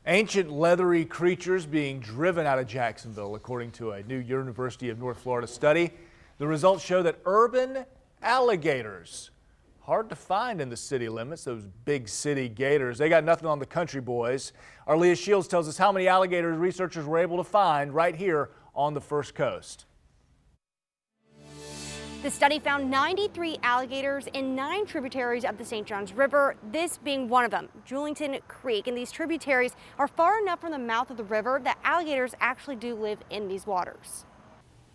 Ancient leathery creatures being driven out of Jacksonville, according to a new University of North Florida study. The results show that urban alligators, hard to find in the city limits, those big city gators, they got nothing on the country boys. Our Leah Shields tells us how many alligators researchers were able to find right here on the First Coast. The study found 93 alligators in 9 tributaries of the St. Johns River, this being one of them, Julington Creek. And these tributaries are far enough from the mouth of the river that alligators actually do live in these waters.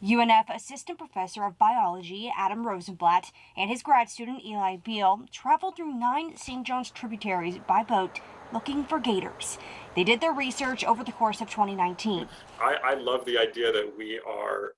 UNF Assistant Professor of Biology Adam Rosenblatt and his grad student Eli Beal traveled through 9 St. Johns tributaries by boat looking for gators. They did their research over the course of 2019. I love the idea that we are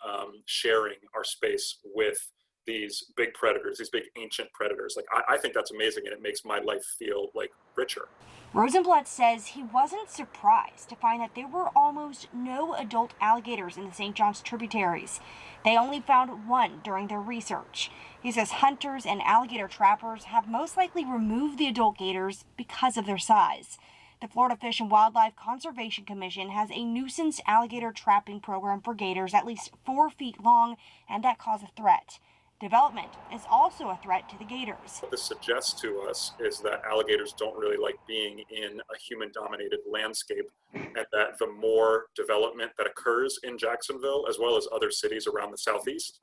sharing our space with these big predators, these big ancient predators. Like, I think that's amazing, and it makes my life feel like richer. Rosenblatt says he wasn't surprised to find that there were almost no adult alligators in the St. Johns tributaries. They only found 1 during their research. He says hunters and alligator trappers have most likely removed the adult gators because of their size. The Florida Fish and Wildlife Conservation Commission has a nuisance alligator trapping program for gators at least 4 feet long, and that cause a threat. Development is also a threat to the gators. What this suggests to us is that alligators don't really like being in a human-dominated landscape, and that the more development that occurs in Jacksonville, as well as other cities around the southeast,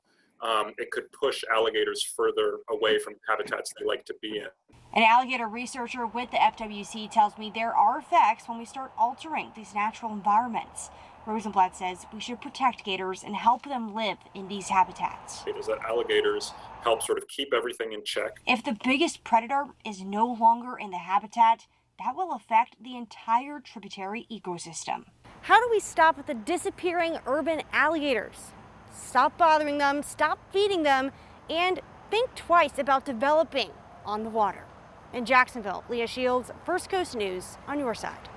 it could push alligators further away from habitats they like to be in. An alligator researcher with the FWC tells me there are effects when we start altering these natural environments. Rosenblatt says we should protect gators and help them live in these habitats. It is that alligators help sort of keep everything in check. If the biggest predator is no longer in the habitat, that will affect the entire tributary ecosystem. How do we stop the disappearing urban alligators? Stop bothering them, stop feeding them, and think twice about developing on the water. In Jacksonville, Leah Shields, First Coast News on your side.